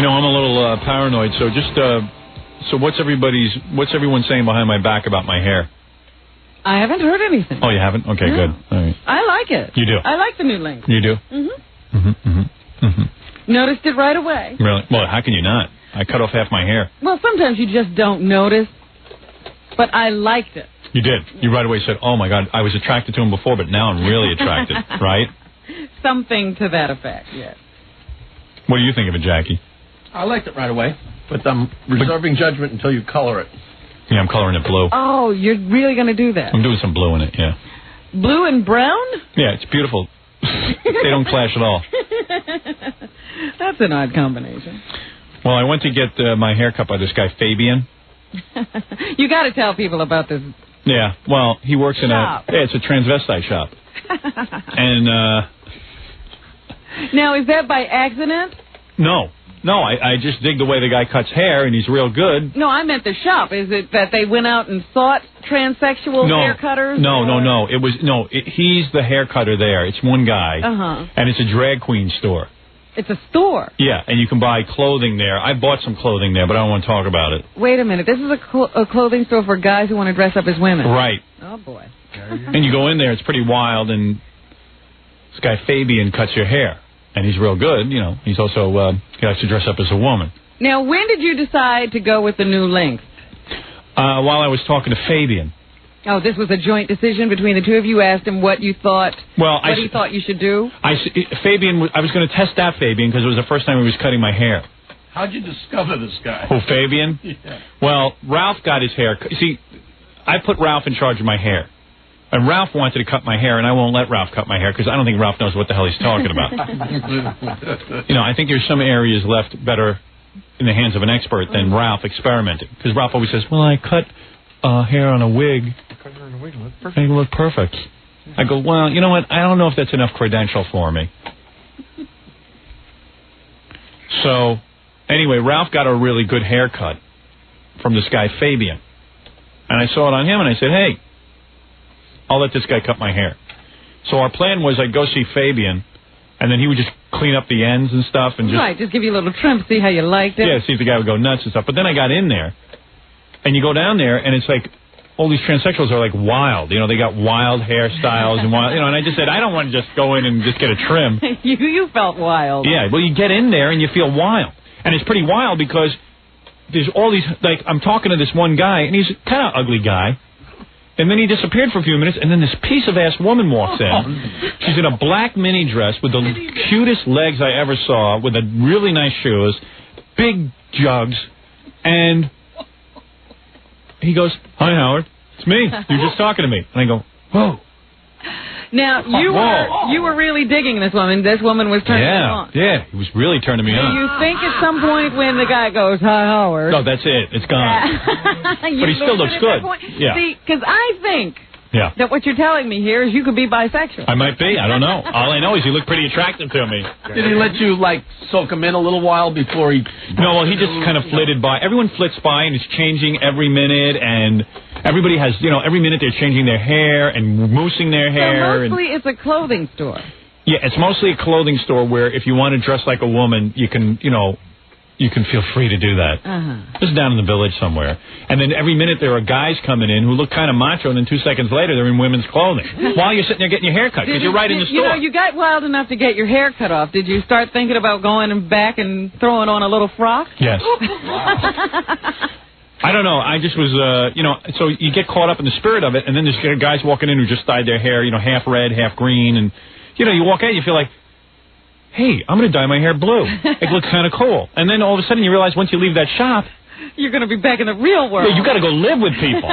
You know, I'm a little paranoid, so just, so what's everyone saying behind my back about my hair? I haven't heard anything. Oh, you haven't? Okay, no. Good. All right. I like it. You do? I like the new length. You do? Mm-hmm. Mm-hmm, mm-hmm, mm-hmm. Noticed it right away. Really? Well, how can you not? I cut off half my hair. Well, sometimes you just don't notice, but I liked it. You did. You right away said, oh, my God, I was attracted to him before, but now I'm really attracted, right? Something to that effect, yes. What do you think of it, Jackie? I liked it right away, but I'm reserving judgment until you color it. Yeah, I'm coloring it blue. Oh, you're really going to do that? I'm doing some blue in it, yeah. Blue and brown? Yeah, it's beautiful. They don't clash at all. That's an odd combination. Well, I went to get my hair cut by this guy, Fabian. You got to tell people about this. Yeah, well, he works in it's a transvestite shop. And, now, is that by accident? No, I just dig the way the guy cuts hair, and he's real good. No, I meant the shop. Is it that they went out and sought transsexual hair cutters? No. He's the hair cutter there. It's one guy, and it's a drag queen store. It's a store? Yeah, and you can buy clothing there. I bought some clothing there, but I don't want to talk about it. Wait a minute. This is a clothing store for guys who want to dress up as women. Right. Oh, boy. And you go in there, it's pretty wild, and this guy Fabian cuts your hair. And he's real good, you know. He's also, he likes to dress up as a woman. Now, when did you decide to go with the new length? While I was talking to Fabian. Oh, this was a joint decision between the two of you? Asked him what you thought, what he thought you should do? I was going to test that Fabian because it was the first time he was cutting my hair. How'd you discover this guy? Who, Fabian? Yeah. Well, Ralph got his hair. See, I put Ralph in charge of my hair. And Ralph wanted to cut my hair, and I won't let Ralph cut my hair because I don't think Ralph knows what the hell he's talking about. You know, I think there's some areas left better in the hands of an expert than Ralph experimenting. Because Ralph always says, well, I cut hair on a wig. Cut hair on a wig, it looked perfect. And it looked perfect. I go, well, you know what? I don't know if that's enough credential for me. So, anyway, Ralph got a really good haircut from this guy, Fabian. And I saw it on him, and I said, hey, I'll let this guy cut my hair. So our plan was I'd go see Fabian, and then he would just clean up the ends and stuff. And just give you a little trim, see how you liked it. Yeah, see if the guy would go nuts and stuff. But then I got in there, and you go down there, and it's like all these transsexuals are like wild. You know, they got wild hairstyles and wild, you know, and I just said, I don't want to just go in and just get a trim. You felt wild. Yeah, well, you get in there, and you feel wild. And it's pretty wild because there's all these, like, I'm talking to this one guy, and he's kind of ugly guy. And then he disappeared for a few minutes, and then this piece-of-ass woman walks in. She's in a black mini dress with the cutest legs I ever saw, with a really nice shoes, big jugs, and he goes, hi, Howard. It's me. You're just talking to me. And I go, whoa. Now, you were really digging this woman. This woman was turning you on. Yeah, he was really turning me on. Do you think at some point when the guy goes, hi, Howard? No, that's it. It's gone. But he still looks good. Yeah. See, because I think that what you're telling me here is you could be bisexual. I might be. I don't know. All I know is you look pretty attractive to me. Did he let you, like, soak him in a little while before he... No, well, he just kind of flitted by. Everyone flits by, and it's changing every minute, and everybody has, you know, every minute they're changing their hair and moosing their hair. So mostly it's a clothing store. Yeah, it's mostly a clothing store where if you want to dress like a woman, you can, you know, you can feel free to do that. Just down in the village somewhere. And then every minute there are guys coming in who look kind of macho, and then 2 seconds later they're in women's clothing while you're sitting there getting your hair cut because you're right in the store. You know, you got wild enough to get your hair cut off. Did you start thinking about going back and throwing on a little frock? Yes. I don't know. I just was, you know, so you get caught up in the spirit of it, and then there's guys walking in who just dyed their hair, you know, half red, half green, and, you know, you walk out, you feel like, hey, I'm going to dye my hair blue. It looks kind of cool. And then all of a sudden you realize once you leave that shop, you're going to be back in the real world. Yeah, you got to go live with people.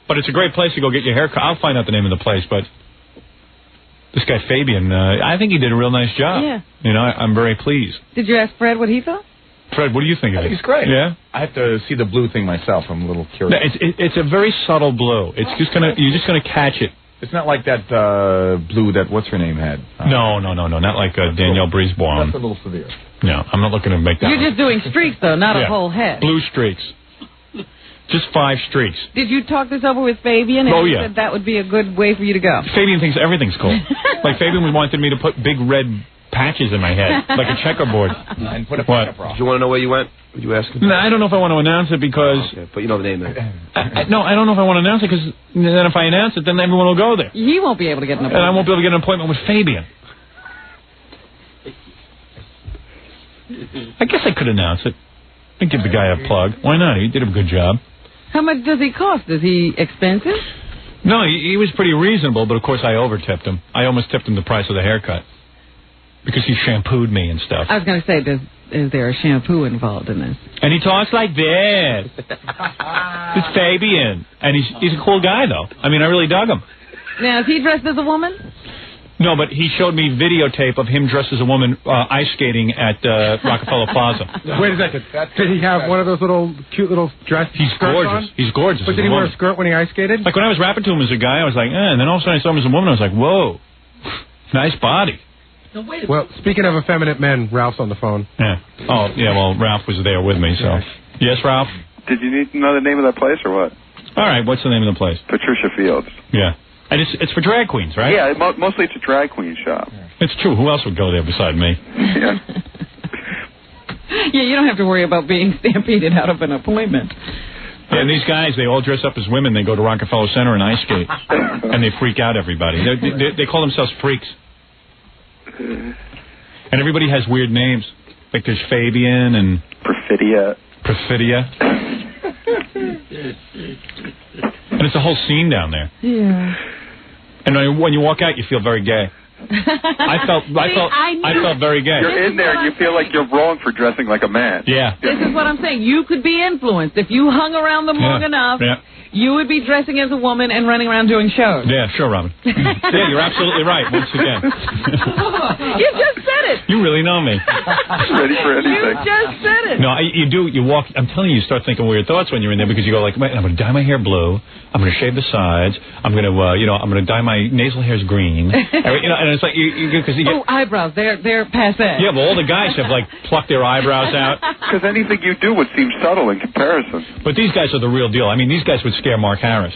But it's a great place to go get your hair cut. I'll find out the name of the place, but this guy Fabian, I think he did a real nice job. Yeah. You know, I'm very pleased. Did you ask Fred what he thought? Fred, what do you think of it? I think it's great. Yeah? I have to see the blue thing myself. I'm a little curious. No, it's a very subtle blue. It's just you're just gonna catch it. It's not like that blue that what's her name had. No, not like Danielle Brisebois. That's a little severe. No, I'm not looking to make that. You're just doing streaks though, not a whole head. Blue streaks. Just 5 streaks. Did you talk this over with Fabian? And he said that would be a good way for you to go. Fabian thinks everything's cool. Like Fabian wanted me to put big red patches in my head, like a checkerboard. And put a What? pickup. Do you want to know where you went? Would you ask him? No, I don't know if I want to announce it because... Oh, okay. But you know the name there. No, I don't know if I want to announce it because then if I announce it, then everyone will go there. He won't be able to get an appointment. And I won't be able to get an appointment with Fabian. I guess I could announce it. I'd give the guy a plug. Why not? He did a good job. How much does he cost? Is he expensive? No, he was pretty reasonable, but of course I over-tipped him. I almost tipped him the price of the haircut. Because he shampooed me and stuff. I was going to say, is there a shampoo involved in this? And he talks like this. It's Fabian. And he's a cool guy, though. I mean, I really dug him. Now, is he dressed as a woman? No, but he showed me videotape of him dressed as a woman ice skating at Rockefeller Plaza. Wait a second. Did he have one of those cute little dress He's skirts gorgeous. on? He's gorgeous. But did he wear a skirt when he ice skated? Like when I was rapping to him as a guy, I was like, and then all of a sudden I saw him as a woman, I was like, whoa, nice body. No, wait a Well, speaking of effeminate men, Ralph's on the phone. Yeah. Oh, yeah, well, Ralph was there with me, so. Yes, Ralph? Did you need to know the name of that place or what? All right, what's the name of the place? Patricia Fields. Yeah. And it's for drag queens, right? Yeah, mostly it's a drag queen shop. It's true. Who else would go there beside me? Yeah. Yeah, you don't have to worry about being stampeded out of an appointment. Yeah, and these guys, they all dress up as women. They go to Rockefeller Center and ice skate. And they freak out everybody. They call themselves freaks. And everybody has weird names. Like there's Fabian and... Perfidia. And it's a whole scene down there. Yeah. And when you walk out, you feel very gay. I felt very gay. You're in there and you feel like you're wrong for dressing like a man. Yeah. This is what I'm saying. You could be influenced. If you hung around them long enough, you would be dressing as a woman and running around doing shows. Yeah, sure, Robin. Yeah, you're absolutely right, once again. You just said it. You really know me. Ready for anything. You just said it. No, you walk, I'm telling you start thinking weird thoughts when you're in there because you go like, I'm going to dye my hair blue, I'm going to shave the sides, I'm going to, I'm going to dye my nasal hairs green. And it's like, eyebrows, they're passé. Yeah, but all the guys have like plucked their eyebrows out. Because anything you do would seem subtle in comparison. But these guys are the real deal. I mean, these guys would scare Mark Harris.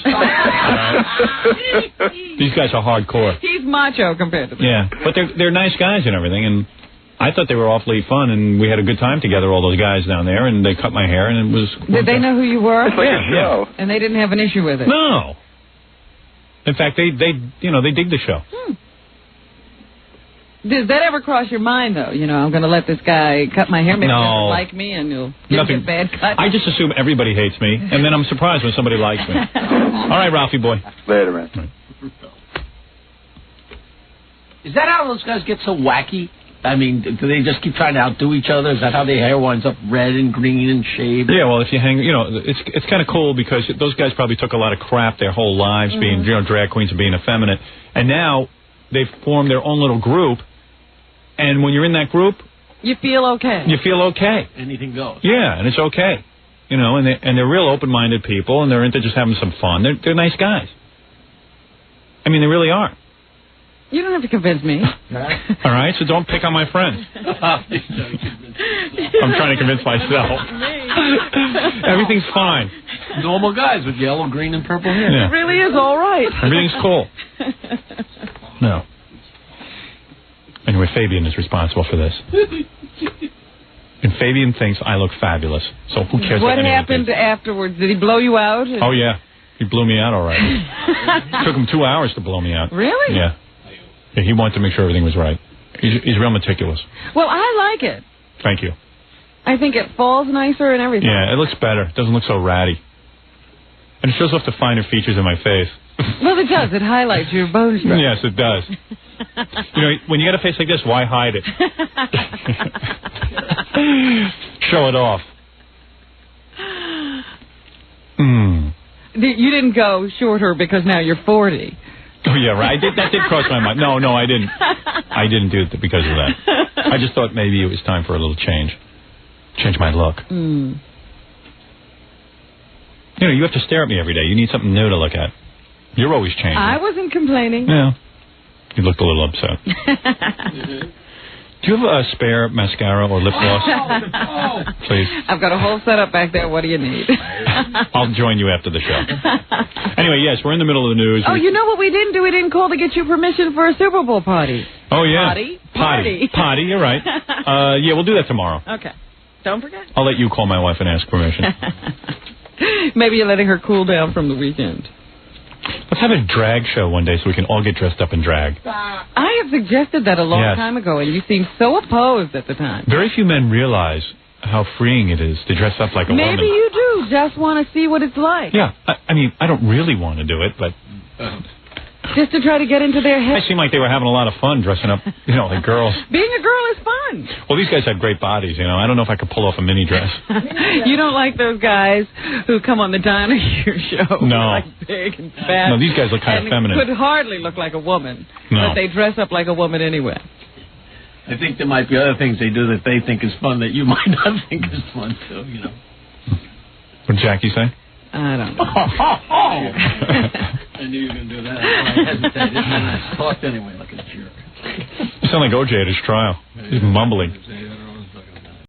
These guys are hardcore. He's macho compared to them. Yeah, but they're nice guys and everything, and I thought they were awfully fun, and we had a good time together, all those guys down there, and they cut my hair, and it was... Did they know who you were? It's like a show. And they didn't have an issue with it? No. In fact, they dig the show. Does that ever cross your mind, though? I'm going to let this guy cut my hair, maybe he doesn't like me, and he'll give me a bad cut? I just assume everybody hates me, and then I'm surprised when somebody likes me. All right, Ralphie boy. Later, man. Right. Is that how those guys get so wacky? I mean, do they just keep trying to outdo each other? Is that how their hair winds up red and green and shaved? Yeah, well, if you hang, it's kind of cool because those guys probably took a lot of crap their whole lives being, drag queens and being effeminate, and now they've formed their own little group, and when you're in that group, you feel okay. You feel okay. Anything goes. Yeah, and it's okay, and they're real open-minded people, and they're into just having some fun. They're nice guys. I mean, they really are. You don't have to convince me. All right, so don't pick on my friends. I'm trying to convince myself. Everything's fine. Normal guys with yellow, green, and purple hair. Yeah. It really is all right. Everything's cool. No. Anyway, Fabian is responsible for this. And Fabian thinks I look fabulous. So who cares what anyone happened thinks? afterwards? Did he blow you out? Oh, yeah. He blew me out all right. It took him 2 hours to blow me out. Really? Yeah. Yeah, he wanted to make sure everything was right. He's real meticulous. Well, I like it. Thank you. I think it falls nicer and everything. Yeah, it looks better. It doesn't look so ratty. And it shows off the finer features of my face. Well, it does. It highlights your bone structure. Yes, it does. When you got a face like this, why hide it? Show it off. You didn't go shorter because now you're 40. Oh, yeah, right. That did cross my mind. No, I didn't. I didn't do it because of that. I just thought maybe it was time for a little change. Change my look. You have to stare at me every day. You need something new to look at. You're always changing. I wasn't complaining. Yeah. You looked a little upset. Do you have a spare mascara or lip gloss? Please. I've got a whole setup back there. What do you need? I'll join you after the show. Anyway, yes, we're in the middle of the news. Oh, you know what we didn't do? We didn't call to get you permission for a Super Bowl party. Oh, yeah. Party? Party. Potty, you're right. Yeah, we'll do that tomorrow. Okay. Don't forget. I'll let you call my wife and ask permission. Maybe you're letting her cool down from the weekend. Let's have a drag show one day so we can all get dressed up in drag. I have suggested that a long time ago, and you seemed so opposed at the time. Very few men realize how freeing it is to dress up like a woman. Maybe you do just want to see what it's like. Yeah, I mean, I don't really want to do it, but... Just to try to get into their head. It seemed like they were having a lot of fun dressing up, like girls. Being a girl is fun. Well, these guys have great bodies, I don't know if I could pull off a mini dress. You don't like those guys who come on the Donna Here show? No. Like big and fat. No, these guys look kind of feminine. Could hardly look like a woman. No. But they dress up like a woman anyway. I think there might be other things they do that they think is fun that you might not think is fun, too, What did Jackie say? I don't know. I knew you were going to do that. I hesitated. I talked anyway like a jerk. You sound like OJ at his trial. He's mumbling.